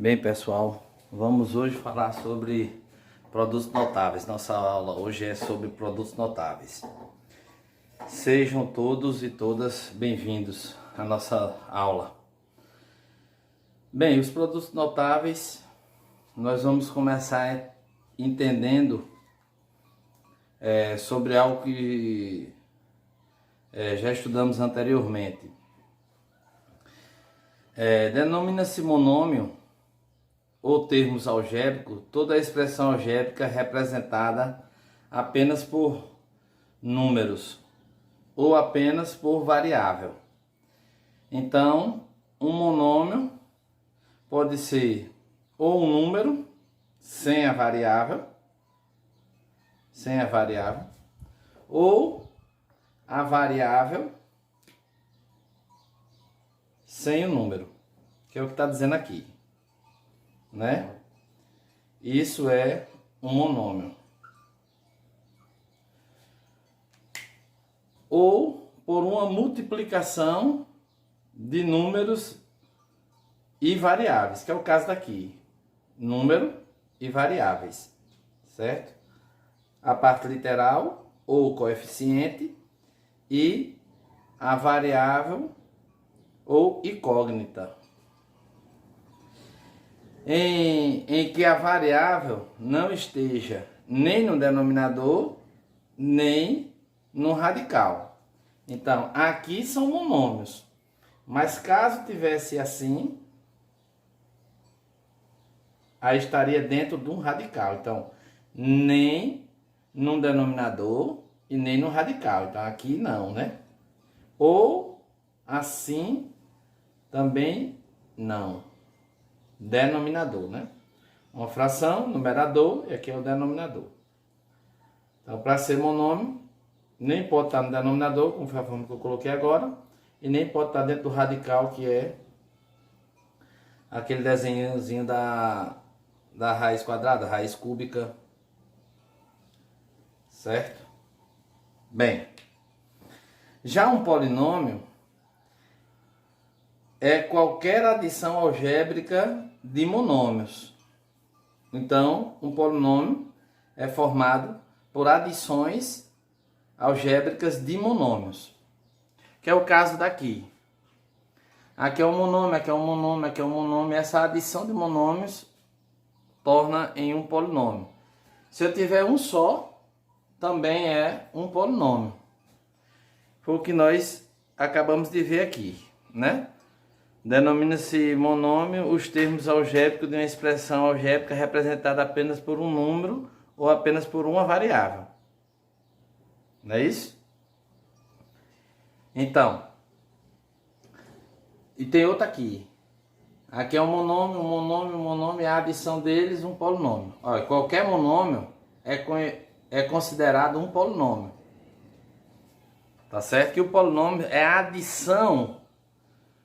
Bem, pessoal, vamos hoje falar sobre produtos notáveis. Nossa aula hoje é sobre produtos notáveis. Sejam todos e todas bem-vindos à nossa aula. Bem, os produtos notáveis, nós vamos começar entendendo sobre algo que já estudamos anteriormente. Denomina-se monômio ou termos algébricos toda a expressão algébrica representada apenas por números ou apenas por variável. Então, um monômio pode ser ou um número sem a variável, ou a variável sem o número, que é o que está dizendo aqui, né? Isso é um monômio. Ou por uma multiplicação de números e variáveis, que é o caso daqui, número e variáveis, certo? A parte literal ou coeficiente e a variável ou incógnita, em que a variável não esteja nem no denominador nem no radical. Então, aqui são monômios, mas caso tivesse assim, aí estaria dentro de um radical. Então, nem no denominador e nem no radical. Então, aqui não, né? Ou assim também não. Denominador, né? Uma fração, numerador, e aqui é o denominador. Então, para ser monômio, nem pode estar no denominador, como foi a forma que eu coloquei agora, e nem pode estar dentro do radical, que é aquele desenhozinho da raiz quadrada, raiz cúbica, certo? Bem, já um polinômio é qualquer adição algébrica de monômios. Então, um polinômio é formado por adições algébricas de monômios, que é o caso daqui. Aqui é um monômio, aqui é um monômio, aqui é um monômio. Essa adição de monômios torna em um polinômio. Se eu tiver um só, também é um polinômio. Foi o que nós acabamos de ver aqui, né? Denomina-se monômio os termos algébricos de uma expressão algébrica representada apenas por um número ou apenas por uma variável. Não é isso? Então, e tem outra aqui. Aqui é um monômio, a adição deles um polinômio. Olha, qualquer monômio é considerado um polinômio. Tá certo? Que o polinômio é a adição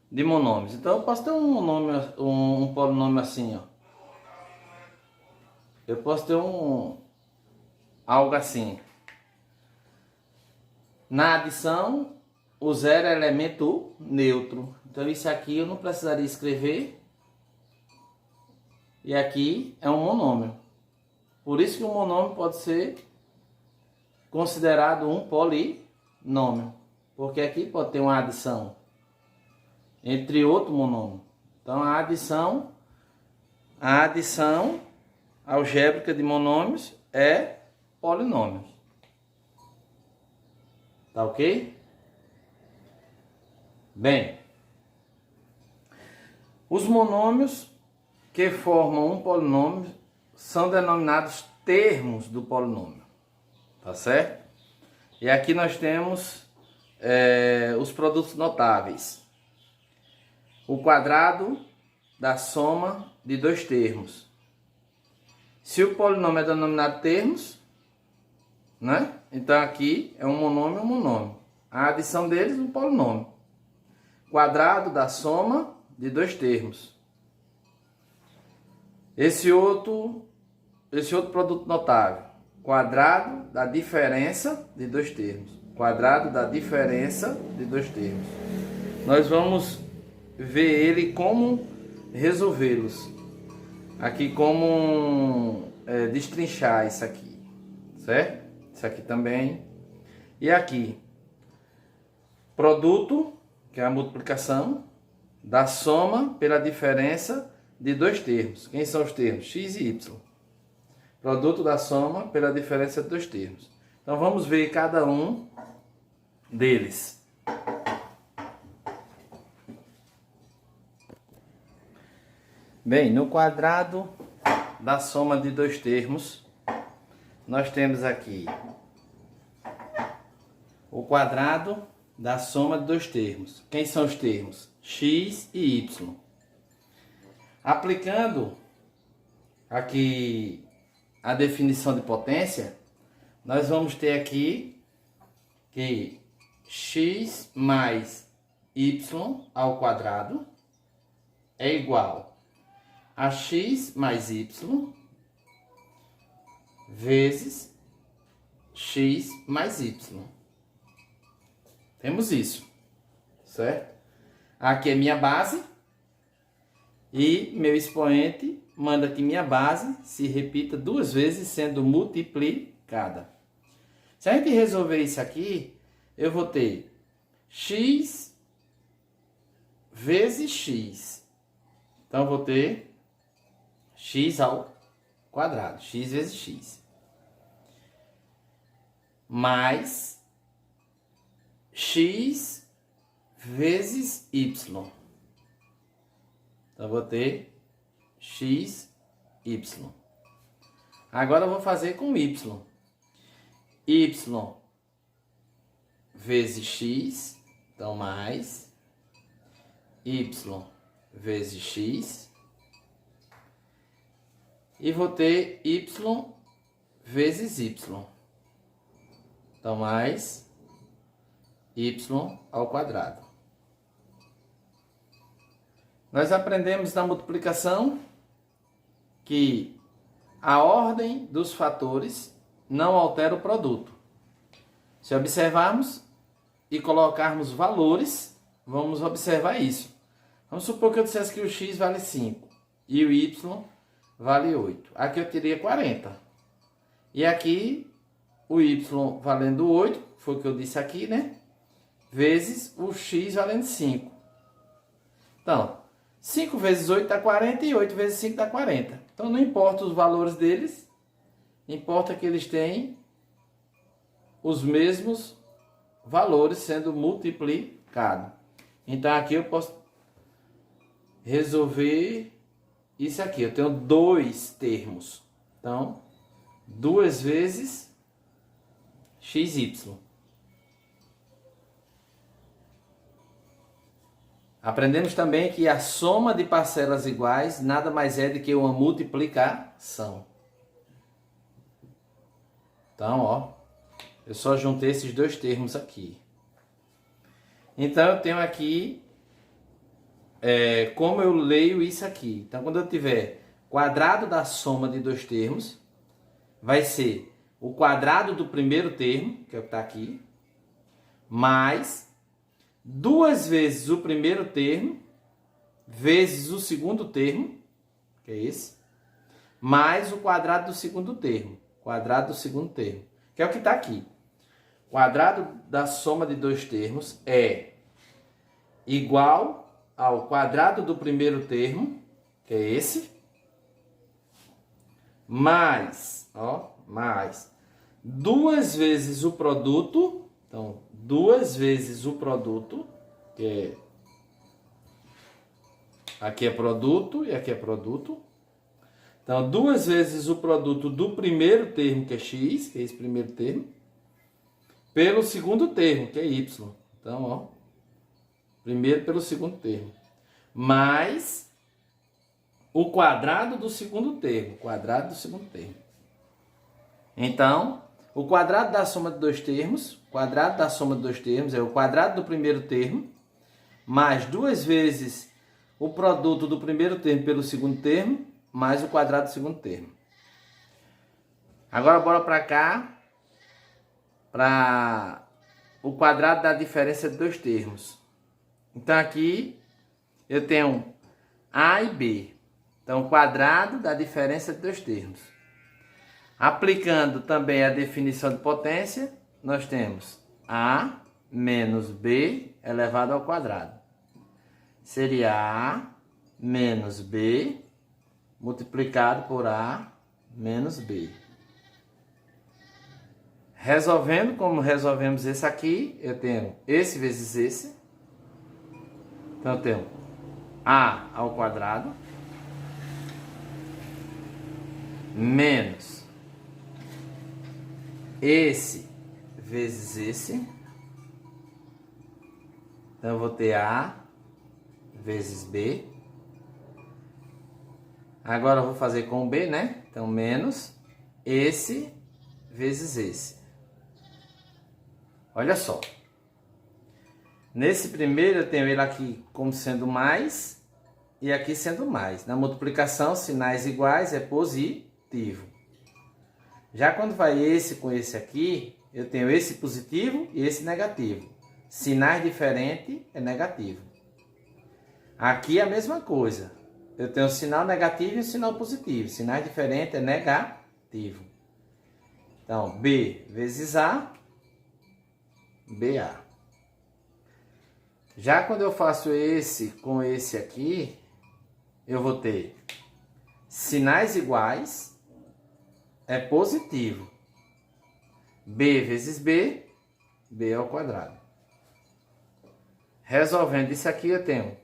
de monômios. Então eu posso ter um polinômio assim, ó. Eu posso ter algo assim. Na adição, o zero é elemento neutro. Então isso aqui eu não precisaria escrever. E aqui é um monômio. Por isso que um monômio pode ser considerado um polinômio. Porque aqui pode ter uma adição entre outro monômio. Então a adição algébrica de monômios é polinômio. Tá ok? Bem, os monômios que formam um polinômio são denominados termos do polinômio. Tá certo? E aqui nós temos os produtos notáveis. O quadrado da soma de dois termos. Se o polinômio é denominado termos, né? Então aqui é um monômio. A adição deles um polinômio. Quadrado da soma de dois termos. Esse outro produto notável. Quadrado da diferença de dois termos. Quadrado da diferença de dois termos. Nós vamos ver ele como resolvê-los. aqui como destrinchar isso aqui, certo? Isso aqui também. E aqui, produto, que é a multiplicação da soma pela diferença de dois termos. Quem são os termos? X e Y. Produto da soma pela diferença de dois termos. Então vamos ver cada um deles. Bem, no quadrado da soma de dois termos, nós temos aqui o quadrado da soma de dois termos. Quem são os termos? X e Y. Aplicando aqui a definição de potência, nós vamos ter aqui que x mais y ao quadrado é igual a x mais y vezes x mais y. Temos isso, certo? Aqui é minha base e meu expoente manda que minha base se repita duas vezes sendo multiplicada. Se a gente resolver isso aqui, eu vou ter x vezes x. Então eu vou ter x ao quadrado, x vezes x. Mais x vezes y. Então eu vou ter x, y. Agora eu vou fazer com y. Y vezes x, então mais y vezes x. E vou ter y vezes y. Então mais y ao quadrado. Nós aprendemos na multiplicação que a ordem dos fatores não altera o produto. Se observarmos e colocarmos valores, vamos observar isso. Vamos supor que eu dissesse que o x vale 5 e o y vale 8. Aqui eu teria 40. E aqui o y valendo 8, foi o que eu disse aqui, né? Vezes o x valendo 5. Então, 5 vezes 8 dá 40 e 8 vezes 5 dá 40. Então não importa os valores deles, importa que eles têm os mesmos valores sendo multiplicados. Então aqui eu posso resolver isso aqui. Eu tenho dois termos. Então, 2 vezes xy. Aprendemos também que a soma de parcelas iguais nada mais é do que uma multiplicação. Então, ó, eu só juntei esses dois termos aqui. Então, eu tenho aqui como eu leio isso aqui. Então, quando eu tiver quadrado da soma de dois termos, vai ser o quadrado do primeiro termo, que é o que está aqui, mais 2 vezes o primeiro termo, vezes o segundo termo, que é esse, mais o quadrado do segundo termo. Quadrado do segundo termo, que é o que está aqui. Quadrado da soma de dois termos é igual ao quadrado do primeiro termo, que é esse, mais 2 vezes o produto. Então, 2 vezes o produto, que é... Aqui é produto e aqui é produto. Então, 2 vezes o produto do primeiro termo, que é x, que é esse primeiro termo, pelo segundo termo, que é y. Então, ó, primeiro pelo segundo termo. Mais o quadrado do segundo termo. Quadrado do segundo termo. Então, o quadrado da soma de dois termos, quadrado da soma de dois termos é o quadrado do primeiro termo, mais 2 vezes o produto do primeiro termo pelo segundo termo, mais o quadrado do segundo termo. Agora, bora para cá, para o quadrado da diferença de dois termos. Então, aqui eu tenho A e B. Então, quadrado da diferença de dois termos. Aplicando também a definição de potência, nós temos A menos B elevado ao quadrado. Seria A menos B multiplicado por A menos B. Resolvendo, como resolvemos esse aqui, eu tenho esse vezes esse. Então, eu tenho A ao quadrado menos esse vezes esse. Então, eu vou ter A vezes B. Agora, eu vou fazer com B, né? Então, menos esse vezes esse. Olha só. Nesse primeiro, eu tenho ele aqui como sendo mais e aqui sendo mais. Na multiplicação, sinais iguais é positivo. Já quando vai esse com esse aqui, eu tenho esse positivo e esse negativo. Sinais diferentes é negativo. Aqui é a mesma coisa. Eu tenho um sinal negativo e um sinal positivo. Sinais diferentes é negativo. Então, B vezes A, BA. Já quando eu faço esse com esse aqui, eu vou ter sinais iguais, é positivo. B vezes B, B ao quadrado. Resolvendo isso aqui, eu tenho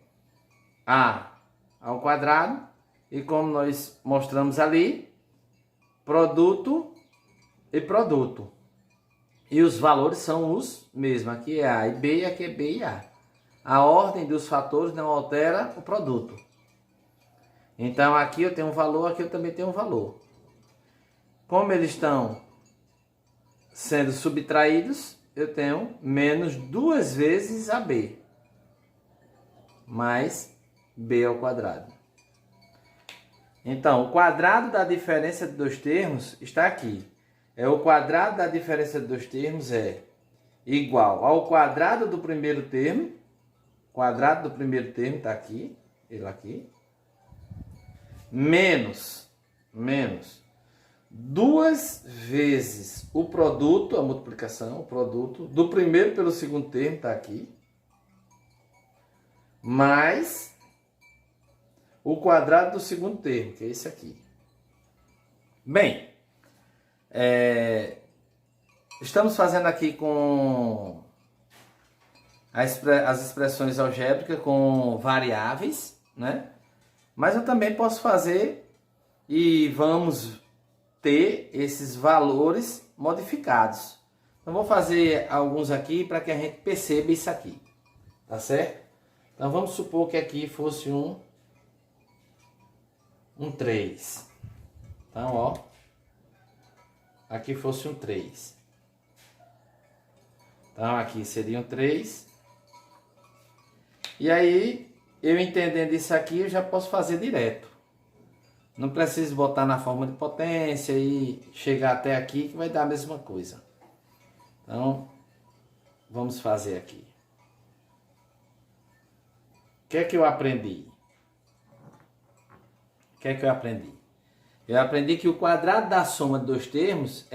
A ao quadrado, e como nós mostramos ali, produto e produto. E os valores são os mesmos. Aqui é A e B, e aqui é B e A. A ordem dos fatores não altera o produto. Então, aqui eu tenho um valor, aqui eu também tenho um valor. Como eles estão sendo subtraídos, eu tenho menos duas vezes AB. Mais B ao quadrado. Então, o quadrado da diferença de dois termos está aqui. O quadrado da diferença de dois termos é igual ao quadrado do primeiro termo. O quadrado do primeiro termo está aqui, ele aqui. Menos duas vezes o produto, a multiplicação, o produto do primeiro pelo segundo termo está aqui. Mais o quadrado do segundo termo, que é esse aqui. Bem, estamos fazendo aqui com as expressões algébricas com variáveis, né? Mas eu também posso fazer e vamos ter esses valores modificados. Então, vou fazer alguns aqui para que a gente perceba isso aqui, tá certo? Então, vamos supor que aqui fosse um 3. Então, ó, aqui fosse um 3. Então, aqui seria um 3. E aí, eu entendendo isso aqui, eu já posso fazer direto. Não preciso botar na forma de potência e chegar até aqui, que vai dar a mesma coisa. Então, vamos fazer aqui. O que é que eu aprendi? Eu aprendi que o quadrado da soma de dois termos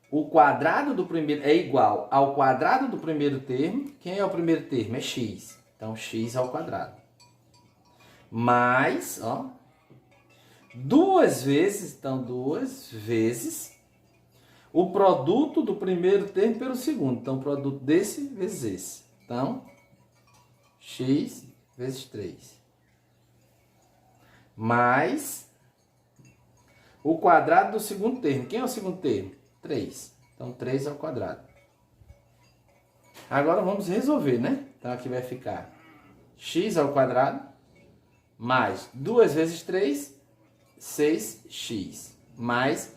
o quadrado do primeiro é igual ao quadrado do primeiro termo. Quem é o primeiro termo? É x. Então, x ao quadrado. Mais, ó, duas vezes o produto do primeiro termo pelo segundo. Então, o produto desse vezes esse. Então, x vezes 3. Mais o quadrado do segundo termo. Quem é o segundo termo? 3. Então, 3 ao quadrado. Agora, vamos resolver, né? Então, aqui vai ficar x ao quadrado mais 2 vezes 3, 6x. Mais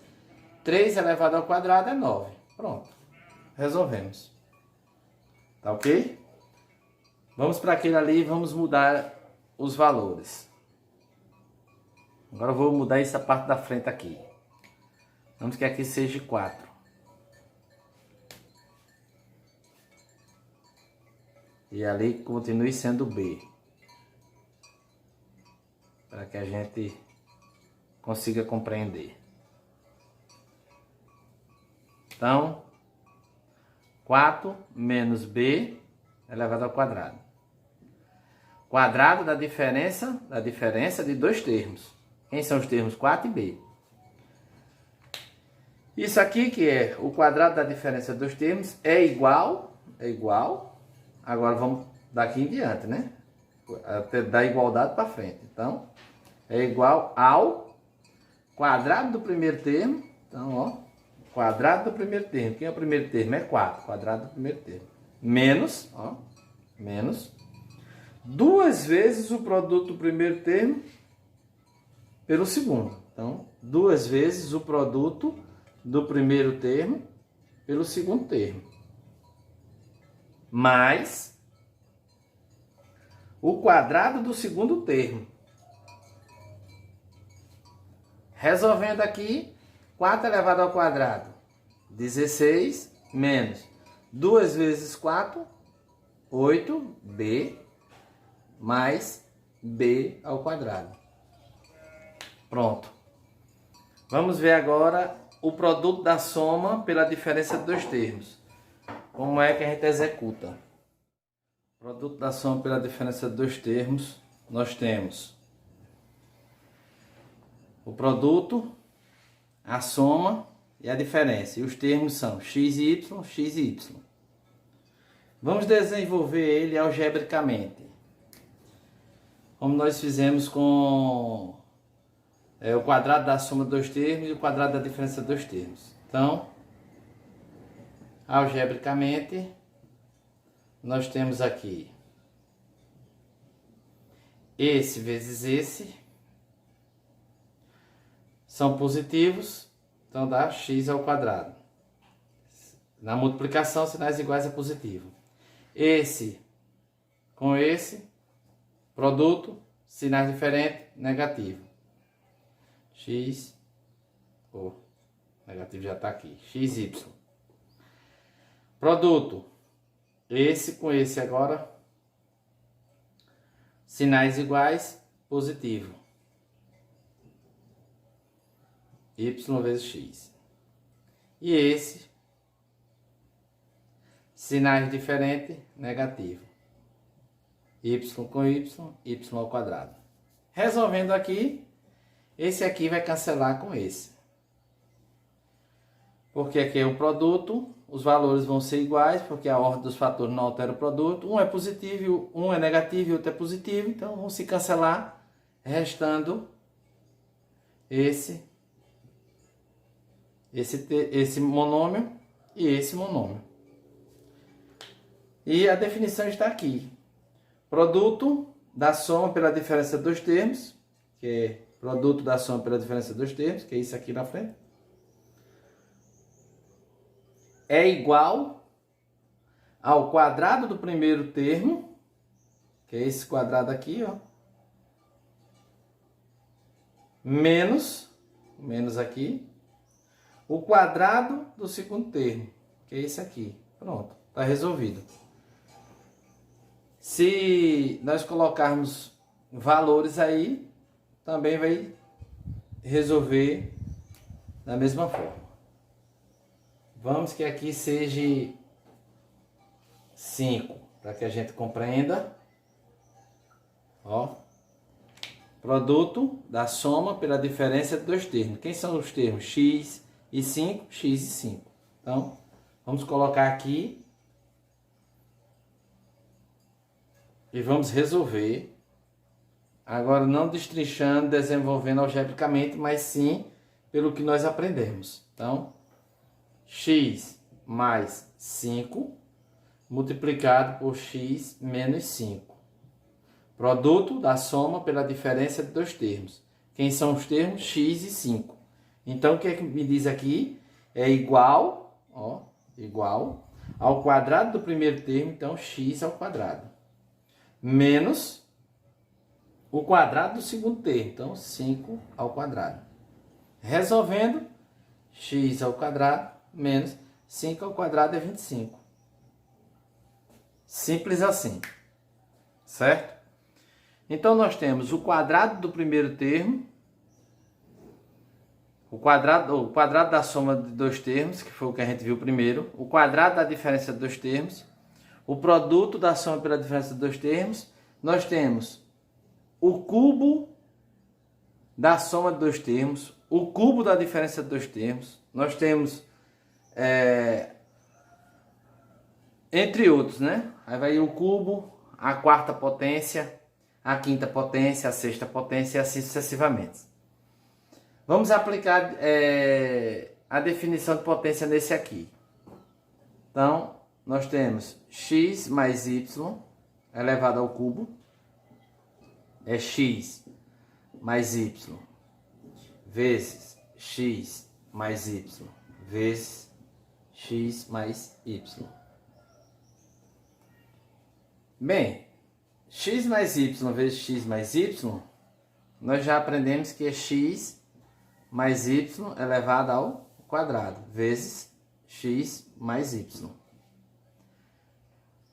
3 elevado ao quadrado é 9. Pronto. Resolvemos. Tá ok? Vamos para aquele ali e vamos mudar os valores. Agora eu vou mudar essa parte da frente aqui. Vamos que aqui seja 4. E ali continue sendo B. para que a gente consiga compreender. Então, 4 menos b elevado ao quadrado. Quadrado da diferença de dois termos. Quem são os termos 4 e b? Isso aqui, que é o quadrado da diferença dos termos, é igual. Agora vamos daqui em diante, né? Até da igualdade para frente. Então, é igual ao quadrado do primeiro termo. Então, ó, quadrado do primeiro termo. Quem é o primeiro termo? É 4. Quadrado do primeiro termo. Menos, ó, menos 2 vezes o produto do primeiro termo pelo segundo. Então, 2 vezes o produto do primeiro termo pelo segundo termo. Mais o quadrado do segundo termo. Resolvendo aqui, 4 elevado ao quadrado, 16, menos 2 vezes 4, 8b, mais b ao quadrado. Pronto. Vamos ver agora o produto da soma pela diferença de dois termos. Como é que a gente executa? Produto da soma pela diferença de dois termos, nós temos o produto, a soma e a diferença. E os termos são x e y, x e y. Vamos desenvolver ele algebricamente, como nós fizemos com o quadrado da soma de dois termos e o quadrado da diferença de dois termos. Então, algebricamente, nós temos aqui esse vezes esse, são positivos, então dá x ao quadrado. Na multiplicação, sinais iguais é positivo. Esse com esse, produto, sinais diferentes, negativo. X, negativo já está aqui, xy. Produto, esse com esse agora, sinais iguais, positivo. Y vezes x. E esse, sinais diferentes, negativo. Y com y, y ao quadrado. Resolvendo aqui, esse aqui vai cancelar com esse. Porque aqui é um produto, os valores vão ser iguais, porque a ordem dos fatores não altera o produto. Um é positivo, um é negativo e outro é positivo. Então, vão se cancelar, restando esse monômio e esse monômio. E a definição está aqui. Produto da soma pela diferença dos termos, que é produto da soma pela diferença dos termos, que é isso aqui na frente, é igual ao quadrado do primeiro termo, que é esse quadrado aqui, ó, menos aqui, o quadrado do segundo termo, que é esse aqui. Pronto, está resolvido. Se nós colocarmos valores aí, também vai resolver da mesma forma. Vamos que aqui seja 5, para que a gente compreenda. Ó, produto da soma pela diferença de dois termos. Quem são os termos? X e 5, x e 5. Então, vamos colocar aqui e vamos resolver. Agora, não destrinchando, desenvolvendo algebricamente, mas sim pelo que nós aprendemos. Então, x mais 5 multiplicado por x menos 5. Produto da soma pela diferença de dois termos. Quem são os termos? X e 5. Então, o que é que me diz aqui? É igual, ó, igual ao quadrado do primeiro termo, então x ao quadrado, menos o quadrado do segundo termo, então 5 ao quadrado. Resolvendo, x ao quadrado menos 5 ao quadrado é 25. Simples assim, certo? Então, nós temos o quadrado do primeiro termo, o quadrado da soma de dois termos, que foi o que a gente viu primeiro, o quadrado da diferença de dois termos, o produto da soma pela diferença de dois termos, nós temos o cubo da soma de dois termos, o cubo da diferença de dois termos, nós temos, entre outros, né? Aí vai o cubo, a quarta potência, a quinta potência, a sexta potência e assim sucessivamente. Vamos aplicar a definição de potência nesse aqui. Então, nós temos x mais y elevado ao cubo, é x mais y vezes x mais y vezes x mais y. Bem, x mais y vezes x mais y, nós já aprendemos que é x mais y elevado ao quadrado, vezes x mais y.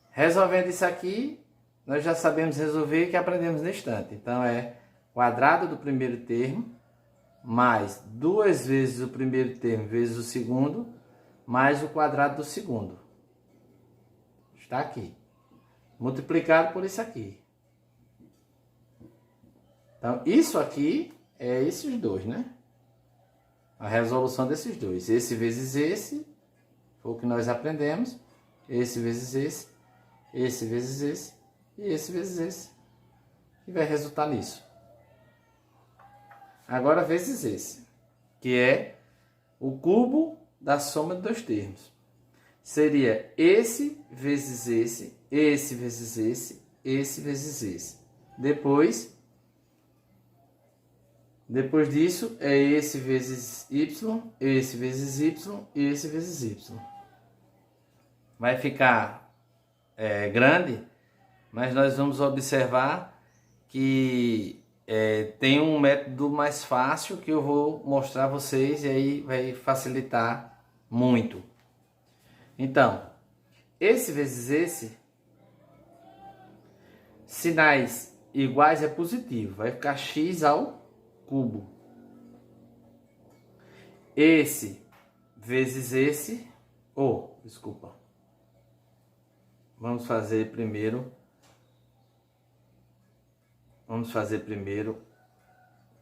Resolvendo isso aqui, nós já sabemos resolver o que aprendemos no instante. Então, é quadrado do primeiro termo, mais 2 vezes o primeiro termo vezes o segundo, mais o quadrado do segundo. Está aqui. Multiplicado por isso aqui. Então, isso aqui é esses dois, né? A resolução desses dois. Esse vezes esse, foi o que nós aprendemos. Esse vezes esse vezes esse, e esse vezes esse. E vai resultar nisso. Agora, vezes esse, que é o cubo da soma de dois termos. Seria esse vezes esse vezes esse vezes esse. Depois disso, é esse vezes y, esse vezes y e esse vezes y. Vai ficar grande, mas nós vamos observar que tem um método mais fácil que eu vou mostrar a vocês e aí vai facilitar muito. Então, esse vezes esse, sinais iguais é positivo, vai ficar x ao cubo. Esse vezes esse, desculpa. Vamos fazer primeiro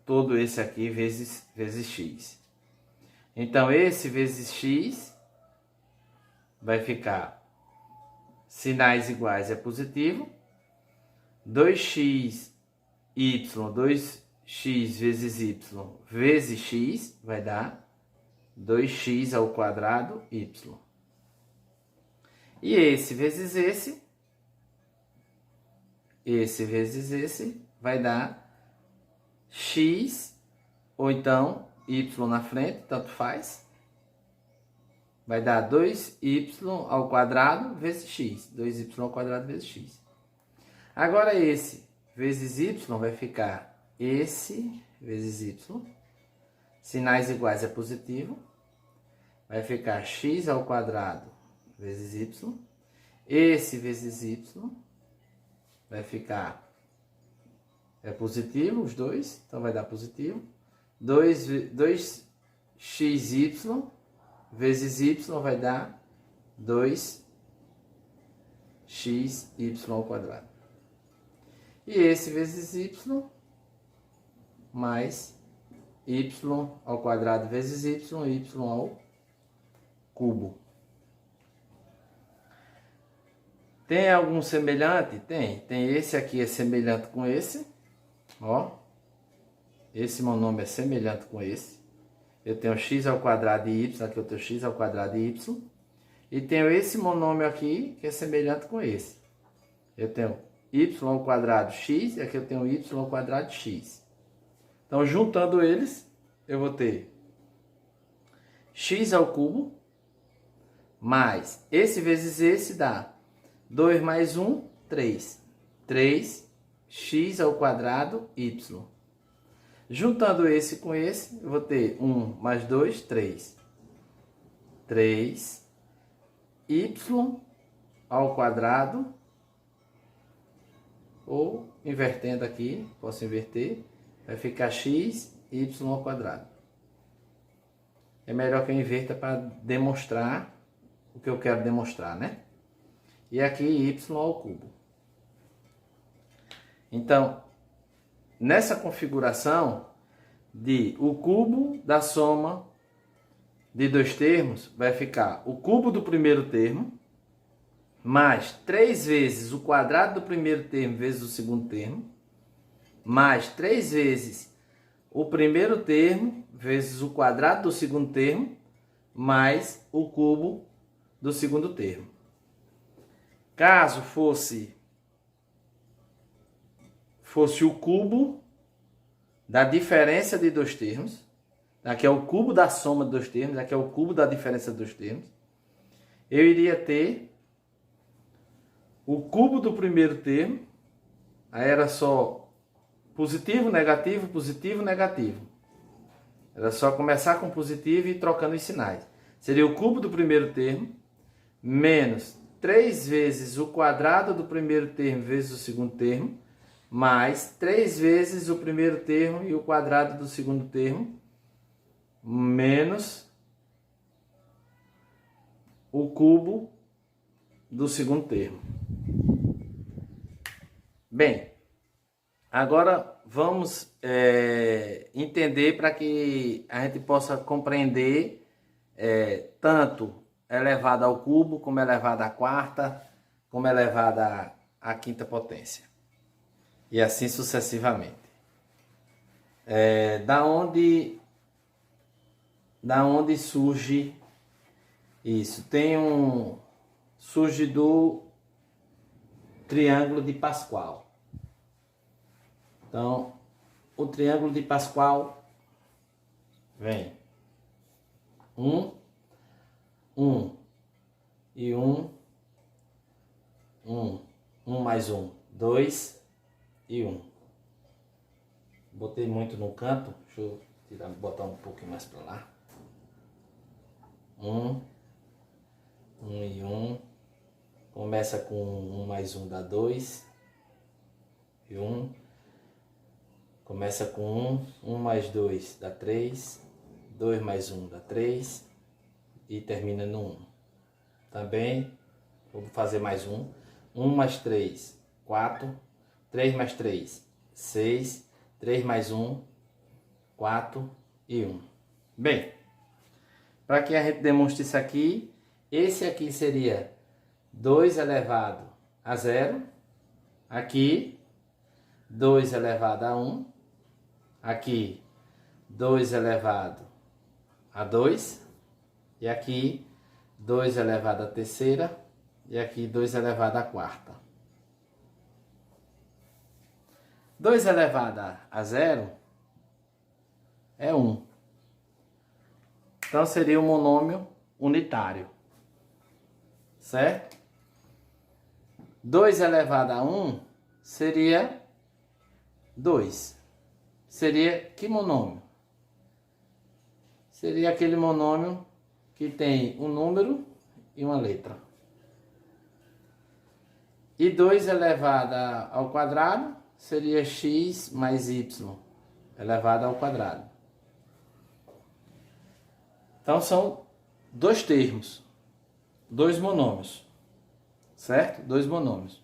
todo esse aqui vezes x. Então, esse vezes x vai ficar sinais iguais é positivo. 2x vezes y vezes x vai dar 2x ao quadrado y. E esse vezes esse vezes esse vai dar x, ou então y na frente, tanto faz. Vai dar 2y ao quadrado vezes x. 2y ao quadrado vezes x. Agora esse vezes y vai ficar esse vezes y. Sinais iguais é positivo. Vai ficar x ao quadrado vezes y. Esse vezes y vai ficar positivo, os dois. Então vai dar positivo. 2xy vezes y vai dar 2xy ao quadrado. E esse vezes y mais y ao quadrado vezes y ao cubo. Tem algum semelhante? Tem. Tem esse aqui é semelhante com esse. Ó. Esse monômio é semelhante com esse. Eu tenho x ao quadrado e y, aqui eu tenho x ao quadrado e y. E tenho esse monômio aqui, que é semelhante com esse. Eu tenho y ao quadrado x, e aqui eu tenho y ao quadrado x. Então, juntando eles, eu vou ter x ao cubo, mais esse vezes esse dá 2 mais 1, 3. 3x ao quadrado y. Juntando esse com esse, eu vou ter 1 mais 2, 3. 3y ao quadrado ou invertendo aqui, posso inverter, vai ficar x, y ao quadrado. É melhor que eu inverta para demonstrar o que eu quero demonstrar, né? E aqui y ao cubo. Então, nessa configuração de o cubo da soma de dois termos, vai ficar o cubo do primeiro termo, mais 3 vezes o quadrado do primeiro termo vezes o segundo termo, mais 3 vezes o primeiro termo vezes o quadrado do segundo termo, mais o cubo do segundo termo. Caso fosse o cubo da diferença de dois termos, aqui é o cubo da soma de dois termos, aqui é o cubo da diferença de dois termos, eu iria ter o cubo do primeiro termo, aí era só positivo, negativo, positivo, negativo. Era só começar com positivo e ir trocando os sinais. Seria o cubo do primeiro termo, menos 3 vezes o quadrado do primeiro termo vezes o segundo termo, mais 3 vezes o primeiro termo e o quadrado do segundo termo, menos o cubo do segundo termo. Bem, agora vamos entender para que a gente possa compreender tanto elevado ao cubo, como elevado à quarta, como elevado à quinta potência. E assim sucessivamente. Da onde surge isso? Surge do triângulo de Pascal. Então, o triângulo de Pascal vem 1 e 1, 1 mais 1, 2 e 1. Botei muito no canto, deixa eu botar um pouquinho mais para lá. 1 e 1, começa com 1 mais 1 dá 2 e 1, começa com 1 mais 2 dá 3, 2 mais 1 dá 3 e termina no 1. Também vou fazer mais 1 mais 3, 4, 3 mais 3, 6, 3 mais 1, 4 e 1. Bem, para que a gente demonstre isso aqui, esse aqui seria 2 elevado a 0, aqui 2 elevado a 1, aqui 2 elevado a 2, e aqui 2 elevado à terceira, e aqui 2 elevado à quarta. 2 elevado a 0 é 1. Então seria um monômio unitário, certo? 2 elevado a 1 seria 2. Seria que monômio? Seria aquele monômio que tem um número e uma letra. E 2 elevado ao quadrado seria x mais y elevado ao quadrado. Então são dois termos, dois monômios, certo? Dois monômios.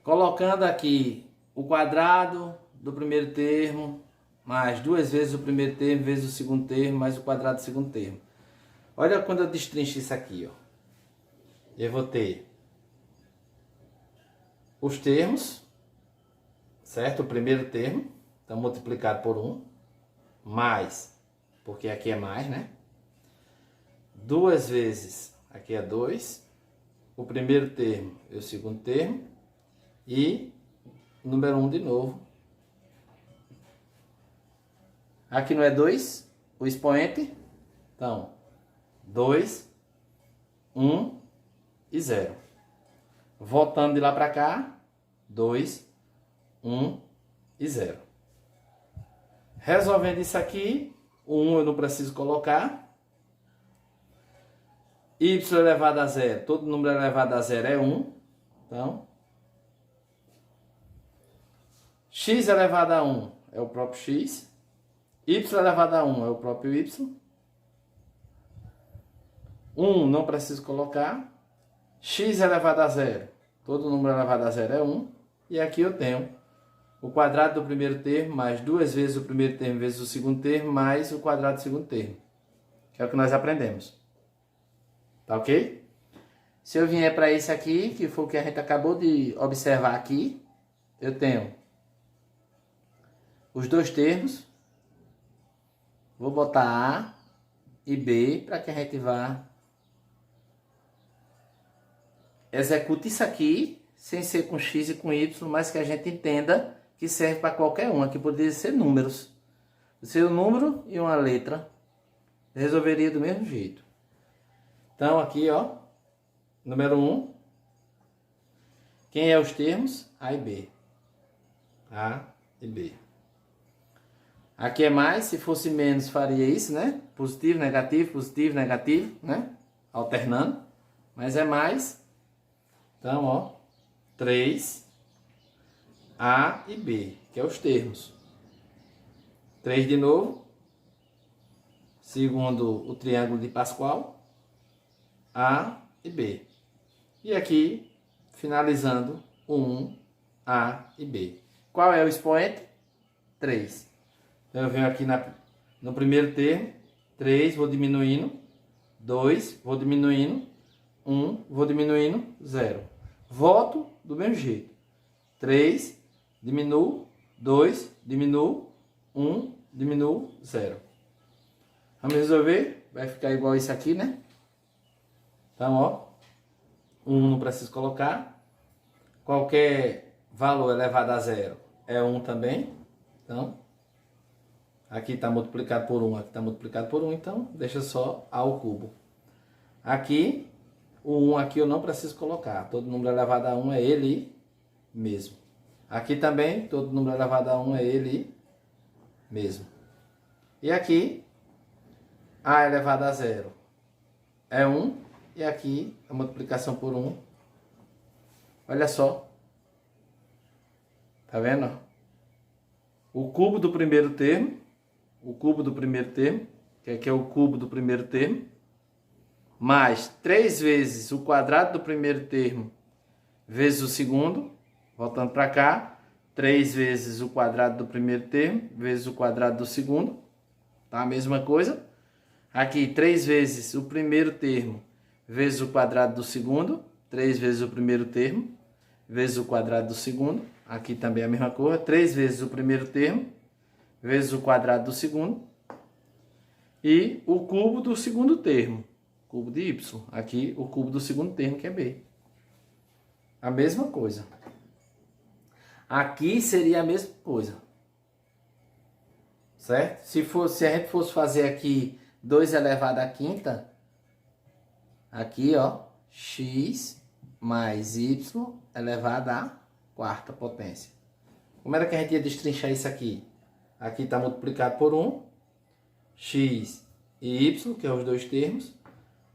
Colocando aqui o quadrado do primeiro termo, mais 2 vezes o primeiro termo, vezes o segundo termo, mais o quadrado do segundo termo. Olha quando eu destrincho isso aqui, ó. Eu vou ter os termos, certo? O primeiro termo, então multiplicado por 1, mais, porque aqui é mais, né? 2 vezes, aqui é 2, o primeiro termo e o segundo termo, e número 1 de novo. Aqui não é 2, o expoente, então 2, 1 e 0. Voltando de lá para cá, 2, 1 e 0. Resolvendo isso aqui, o 1 eu não preciso colocar. Y elevado a 0, todo número elevado a 0 é 1. Então, x elevado a 1 é o próprio x. Y elevado a 1 é o próprio y. 1 não preciso colocar. X elevado a 0. Todo número elevado a 0 é 1. E aqui eu tenho o quadrado do primeiro termo mais 2 vezes o primeiro termo vezes o segundo termo mais o quadrado do segundo termo. Que é o que nós aprendemos. Tá ok? Se eu vier para esse aqui, que foi o que a gente acabou de observar aqui, eu tenho os dois termos. Vou botar A e B para que a gente vá execute isso aqui, sem ser com X e com Y, mas que a gente entenda que serve para qualquer um. Aqui poderia ser números. Se o número e uma letra resolveria do mesmo jeito. Então aqui, ó, número 1. Quem é os termos? A e B. A e B. Aqui é mais, se fosse menos faria isso, né? Positivo, negativo, né? Alternando. Mas é mais. Então, ó, 3, A e B, que é os termos. 3 de novo, segundo o triângulo de Pascal, A e B. E aqui, finalizando, o 1, A e B. Qual é o expoente? 3. Então, eu venho aqui no primeiro termo, 3, vou diminuindo, 2, vou diminuindo, 1, vou diminuindo, 0. Volto do mesmo jeito. 3, diminuo, 2, diminuo, 1, diminuo, 0. Vamos resolver? Vai ficar igual isso aqui, né? Então, ó, 1 não preciso colocar. Qualquer valor elevado a 0 é 1 também. Então, aqui está multiplicado por 1, aqui está multiplicado por 1, então deixa só A ao cubo. Aqui, o 1 aqui eu não preciso colocar. Todo número elevado a 1 é ele mesmo. Aqui também, todo número elevado a 1 é ele mesmo. E aqui, A elevado a 0 é 1. E aqui, a multiplicação por 1. Olha só. Tá vendo? O cubo do primeiro termo. O cubo do primeiro termo. Que aqui é o cubo do primeiro termo. Mais 3 vezes o quadrado do primeiro termo vezes o segundo. Voltando para cá. 3 vezes o quadrado do primeiro termo vezes o quadrado do segundo. Tá? A mesma coisa. Aqui, 3 vezes o primeiro termo vezes o quadrado do segundo. 3 vezes o primeiro termo vezes o quadrado do segundo. Aqui também é a mesma coisa. 3 vezes o primeiro termo vezes o quadrado do segundo. E o cubo do segundo termo. Cubo de y. Aqui, o cubo do segundo termo, que é b. A mesma coisa. Aqui seria a mesma coisa. Certo? Se a gente fosse fazer aqui 2 elevado à quinta, aqui, ó, x mais y elevado à quarta potência. Como era que a gente ia destrinchar isso aqui? Aqui está multiplicado por 1, x e y, que é os dois termos,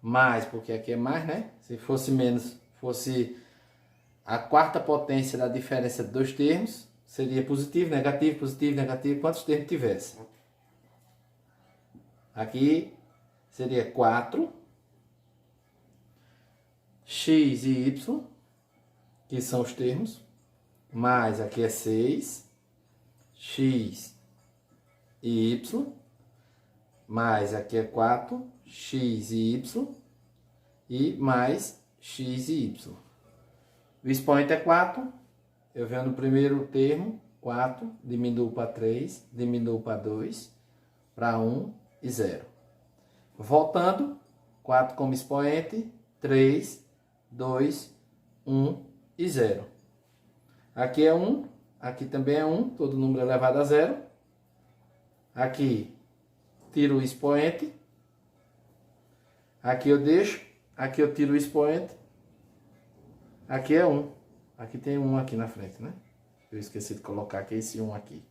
mais, porque aqui é mais, né? Se fosse menos, fosse a quarta potência da diferença de dois termos, seria positivo, negativo, quantos termos tivesse. Aqui seria 4, x e y, que são os termos, mais aqui é 6, x e y, mais aqui é 4, x e y, e mais x e y. O expoente é 4, eu venho no primeiro termo, 4, diminuo para 3, diminuo para 2, para 1 e 0. Voltando, 4 como expoente, 3, 2, 1 e 0. Aqui é 1, aqui também é 1, todo número elevado a 0. Aqui, tiro o expoente. Aqui eu deixo, aqui eu tiro o expoente. Aqui é 1. Aqui tem 1 aqui na frente, né? Eu esqueci de colocar aqui esse 1 aqui.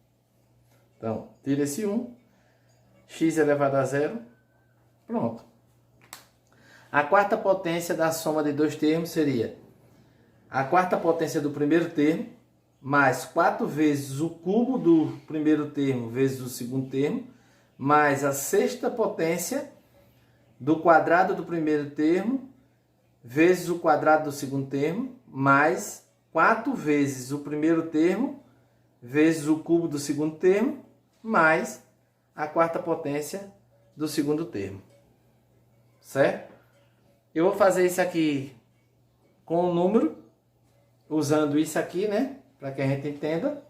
Então, tira esse 1. X elevado a 0. Pronto. A quarta potência da soma de dois termos seria a quarta potência do primeiro termo mais 4 vezes o cubo do primeiro termo vezes o segundo termo, mais a sexta potência do quadrado do primeiro termo vezes o quadrado do segundo termo, mais 4 vezes o primeiro termo vezes o cubo do segundo termo, mais a quarta potência do segundo termo. Certo? Eu vou fazer isso aqui com o número, usando isso aqui, né? Para que a gente entenda.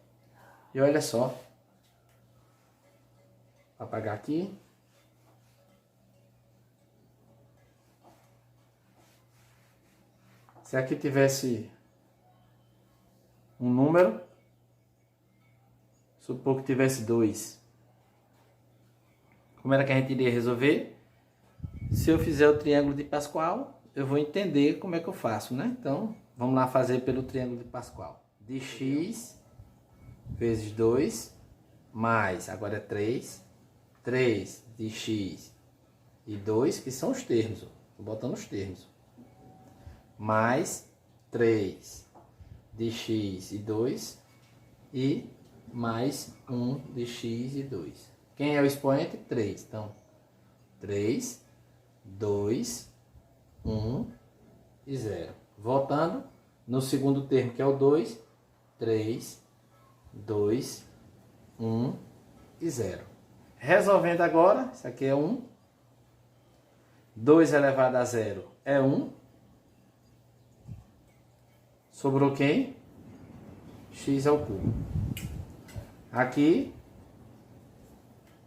E olha só. Vou apagar aqui. Se aqui tivesse um número, supor que tivesse 2. Como era que a gente iria resolver? Se eu fizer o triângulo de Pascal, eu vou entender como é que eu faço, né? Então, vamos lá fazer pelo triângulo de Pascal. De x vezes 2, mais, agora é 3 de x e 2, que são os termos. Estou botando os termos. Mais 3 de x e 2 e mais 1 de x e 2. Quem é o expoente? 3. Então, 3, 2, 1 e 0. Voltando no segundo termo, que é o 2, 3, 2, 1 e 0. Resolvendo agora, isso aqui é 1. 2 elevado a 0 é 1. Sobrou quem? X ao cubo. Aqui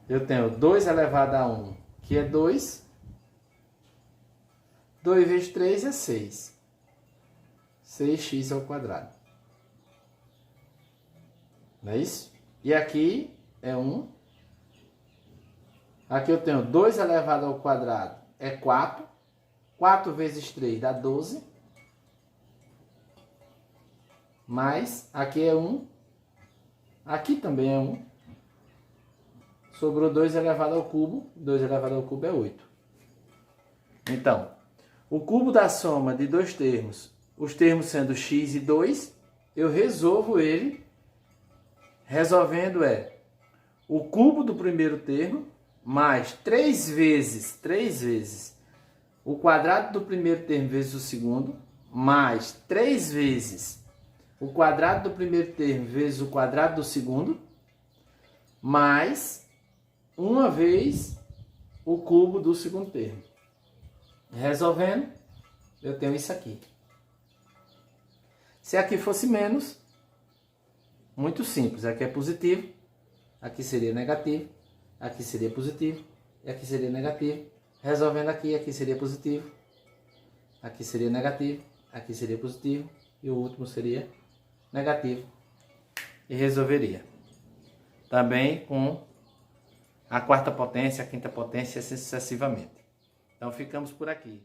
eu tenho 2 elevado a 1, que é 2. 2 vezes 3 é 6. 6x ao quadrado. Não é isso? E aqui é 1. Aqui eu tenho 2 elevado ao quadrado, é 4. 4 vezes 3 dá 12. Mais, aqui é 1. Aqui também é 1. Sobrou 2 elevado ao cubo. 2 elevado ao cubo é 8. Então, o cubo da soma de dois termos, os termos sendo x e 2, eu resolvo ele. Resolvendo é o cubo do primeiro termo, mais 3 vezes o quadrado do primeiro termo vezes o segundo, mais 3 vezes o quadrado do primeiro termo vezes o quadrado do segundo, mais uma vez o cubo do segundo termo. Resolvendo, eu tenho isso aqui. Se aqui fosse menos, muito simples. Aqui é positivo, aqui seria negativo, aqui seria positivo e aqui seria negativo. Resolvendo aqui, aqui seria positivo, aqui seria negativo, aqui seria positivo e o último seria negativo. E resolveria. Também com a quarta potência, a quinta potência e assim sucessivamente. Então ficamos por aqui.